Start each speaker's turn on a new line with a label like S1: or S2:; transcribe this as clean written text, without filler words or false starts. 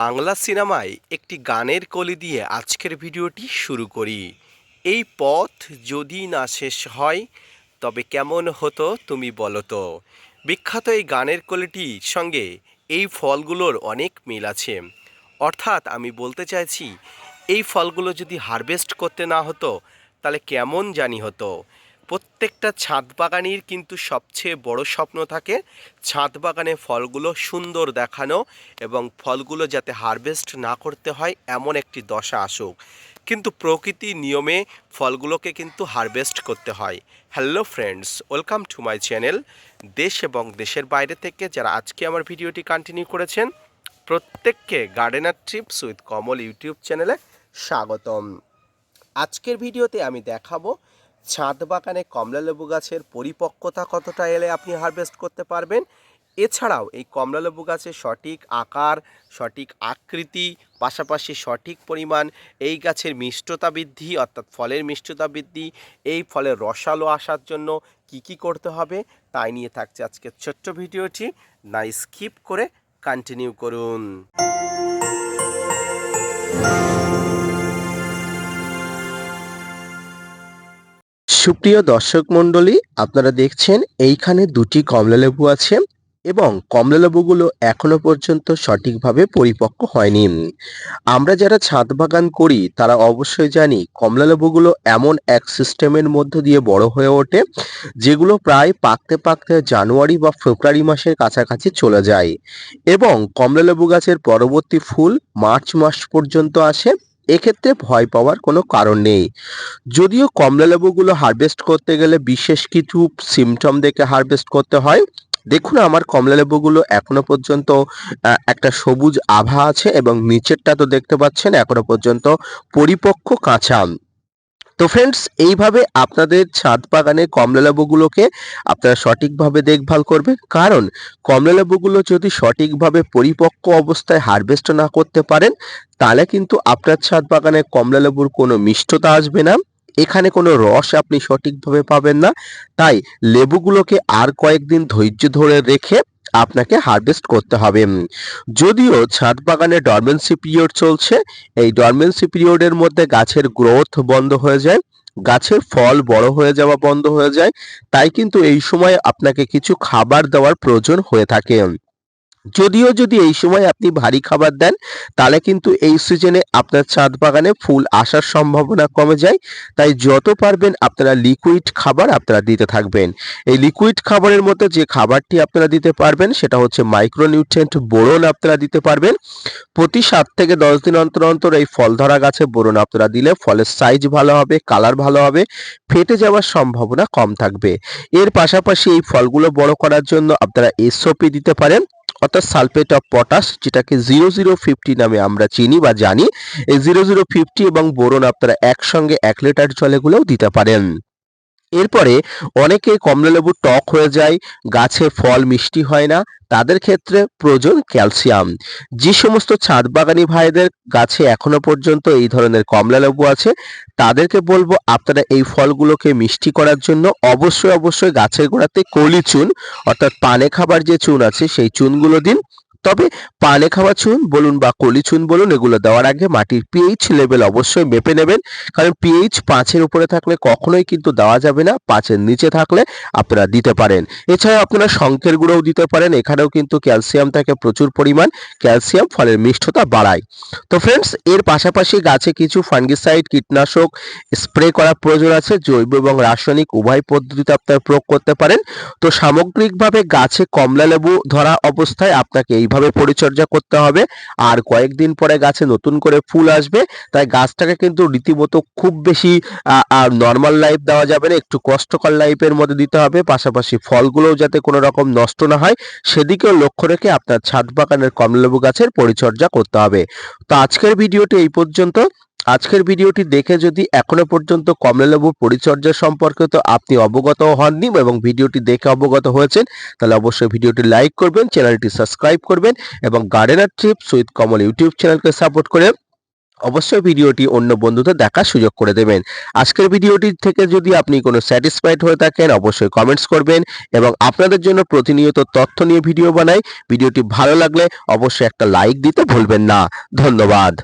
S1: বাংলা সিনেমায় একটি গানের কলি দিয়ে আজকের ভিডিওটি শুরু করি। এই পথ যদি না শেষ হয় তবে কেমন হতো তুমি বলো তো। বিখ্যাত এই গানের কলিটির সঙ্গে এই ফলগুলোর অনেক মিল আছে। অর্থাৎ আমি বলতে চাইছি, এই ফলগুলো যদি হারভেস্ট করতে না হতো তাহলে কেমন জানি হতো। প্রত্যেকটা ছাদ বাগানির কিন্তু সবচেয়ে বড় স্বপ্ন থাকে ছাদ বাগানে ফলগুলো সুন্দর দেখানো এবং ফলগুলো যাতে হারভেস্ট না করতে হয় এমন একটি দশা আসুক। কিন্তু প্রকৃতির নিয়মে ফলগুলোকে কিন্তু হারভেস্ট করতে হয়। Hello friends, welcome to my channel. দেশ এবং দেশের বাইরে থেকে যারা আজকে আমার ভিডিওটি কন্টিনিউ করেছেন প্রত্যেককে gardener TRIPS with Kamal YouTube চ্যানেলে স্বাগতম। আজকের ভিডিওতে আমি দেখাবো ছাদ বাগানে কমলালেবু গাছের পরিপক্কতা কতটা এলে আপনি হারভেস্ট করতে পারবেন। এছাড়াও এই কমলালেবু গাছের সঠিক আকার, সঠিক আকৃতি, পাশাপাশি সঠিক পরিমাণ এই গাছের মিষ্টতা বৃদ্ধি অর্থাৎ ফলের মিষ্টতা বৃদ্ধি, এই ফলের রসালো আসার জন্য কি কি করতে হবে তাই নিয়ে থাকছে আজকের ছোট্ট ভিডিওটি। না স্কিপ করে কন্টিনিউ করুন। সুপ্রিয় দর্শক মণ্ডলী, আপনারা দেখছেন এইখানে দুটি কমলালেবু আছে এবং কমলালেবুগুলো এখনো পর্যন্ত সঠিকভাবে পরিপক্ক হয়নি। আমরা যারা ছাদ বাগান করি তারা অবশ্যই জানি কমলালেবুগুলো এমন এক সিস্টেমের মধ্য দিয়ে বড় হয়ে ওঠে যেগুলো প্রায় পাকতে পাকতে জানুয়ারি বা ফেব্রুয়ারি মাসের কাছাকাছি চলে যায় এবং কমলালেবু গাছের পরবর্তী ফুল মার্চ মাস পর্যন্ত আসে। এক্ষেত্রে ভয় পাওয়ার কোনো কারণ নেই। যদিও কমলালেবুগুলো হারভেস্ট করতে গেলে বিশেষ কিছু সিমটম দেখে হারভেস্ট করতে হয়। দেখুন, আমার কমলালেবুগুলো এখনো পর্যন্ত একটা সবুজ আভা আছে এবং নিচেরটা তো দেখতে পাচ্ছেন এখনো পর্যন্ত পরিপক্ক কাঁচা। তো ফ্রেন্ডস, এইভাবে আপনাদের ছাদ বাগানে কমলালেবুগুলোকে আপনারা সঠিকভাবে দেখভাল করবেন, কারণ কমলালেবুগুলো যদি সঠিকভাবে পরিপক্ক অবস্থায় হারভেস্ট না করতে পারেন তাহলে কিন্তু আপনার ছাদ বাগানে কমলালেবুর কোনো মিষ্টতা আসবে না, এখানে কোনো রস আপনি সঠিকভাবে পাবেন না। তাই লেবুগুলোকে আর কয়েকদিন ধৈর্য ধরে রেখে আপনাকে হারভেস্ট করতে হবে। যদিও ছাদ বাগানে ডরমেন্সি পিরিয়ড চলছে, এই ডরমেন্সি পিরিয়ডের মধ্যে গাছের গ্রোথ বন্ধ হয়ে যায়, গাছের ফল বড় হয়ে যাওয়া বন্ধ হয়ে যায়। তাই কিন্তু এই সময় আপনাকে কিছু খাবার দেওয়ার প্রয়োজন হয়ে থাকে। যদিও যদি এই সময় আপনি ভারী খাবার দেন তাহলে কিন্তু এই সিজনে আপনার ছাদ বাগানে ফুল আসার সম্ভাবনা কমে যায়। তাই যত পারবেন আপনারা লিকুইড খাবার আপনারা দিতে থাকবেন। এই লিকুইড খাবারের মধ্যে যে খাবারটি আপনারা দিতে পারবেন সেটা হচ্ছে মাইক্রোনিউট্রিয়েন্ট বোরন আপনারা দিতে পারবেন। প্রতি 7 থেকে 10 দিন অন্তর অন্তর এই ফল ধরা গাছে বোরন আপনারা দিলে ফলের সাইজ ভালো হবে, কালার ভালো হবে, ফেটে যাওয়ার সম্ভাবনা কম থাকবে। এর পাশাপাশি এই ফলগুলো বড় করার জন্য আপনারা এসওপি দিতে পারেন, অর্থাৎ সালফেট অফ পটাশ, যেটাকে 0050 নামে আমরা চিনি বা জানি। এই 0050 এবং বোরন আপনারা একসঙ্গে 1 লিটার জলে গুলেও দিতে পারেন। এরপরে অনেকে কমলালেবু টক হয়ে যায়, গাছে ফল মিষ্টি হয় না, তাদের ক্ষেত্রে প্রয়োজন ক্যালসিয়াম। যে সমস্ত ছাদ বাগানি ভাইদের গাছে এখনো পর্যন্ত এই ধরনের কমলালেবু আছে তাদেরকে বলবো আপনারা এই ফলগুলোকে মিষ্টি করার জন্য অবশ্যই অবশ্যই গাছের গোড়াতে কলি চুন, অর্থাৎ পানে খাবার যে চুন আছে সেই চুনগুলো দিন। তবে পানে খাওয়া চুন বলুন বা কলি চুন বলুন, এগুলো দেওয়ার আগে মাটির পিএইচ লেভেল অবশ্যই মেপে নেবেন, কারণ পিএইচ 5-এর উপরে থাকলে কখনোই কিন্তু দেওয়া যাবে না, 5-এর নিচে থাকলে আপনারা দিতে পারেন। এছাড়াও আপনারা শঙ্কের গুঁড়োও দিতে পারেন, এখানেও কিন্তু ক্যালসিয়াম থাকে প্রচুর পরিমাণ, ক্যালসিয়াম ফলের মিষ্টতা বাড়ায়। তো ফ্রেন্ডস, এর পাশাপাশি গাছে কিছু ফাঙ্গিসাইড কীটনাশক স্প্রে করার প্রয়োজন আছে, জৈব এবং রাসায়নিক উভয় পদ্ধতিতে আপনারা প্রয়োগ করতে পারেন। তো সামগ্রিকভাবে গাছে কমলালেবু ধরা অবস্থায় আপনাকে এইভাবে পরিচর্যা করতে হবে। আর কয়েকদিন পরে গাছে নতুন করে ফুল আসবে, তাই গাছটাকে কিন্তু রীতিমতো খুব বেশি নর্মাল লাইফ দেওয়া যাবে না, একটু কষ্টকর লাইফের মধ্যে দিতে হবে। পাশাপাশি ফলগুলোও যাতে কোনো রকম নষ্ট না হয় সেদিকেও লক্ষ্য রেখে আপনার ছাদ বাগানের কমলালেবু গাছের পরিচর্যা করতে হবে। তো আজকের ভিডিওটি এই পর্যন্ত। আজকের ভিডিওটি দেখে যদি এখনো পর্যন্ত কমলালেবুর পরিচর্যা সম্পর্কে তো আপনি অবগত হননি এবং ভিডিওটি দেখে অবগত হয়েছেন, তাহলে অবশ্যই ভিডিওটি লাইক করবেন, চ্যানেলটি সাবস্ক্রাইব করবেন এবং gardener TRIPS with Kamal YouTube চ্যানেলকে সাপোর্ট করে অবশ্যই ভিডিওটি অন্য বন্ধুদের দেখার সুযোগ করে দেবেন। আজকের ভিডিওটি থেকে যদি আপনি কোনো স্যাটিসফাইড হয়ে থাকেন অবশ্যই কমেন্টস করবেন এবং আপনাদের জন্য প্রতিনিয়ত তথ্য নিয়ে ভিডিও বানাই। ভিডিওটি ভালো লাগলে অবশ্যই একটা লাইক দিতে ভুলবেন না। ধন্যবাদ।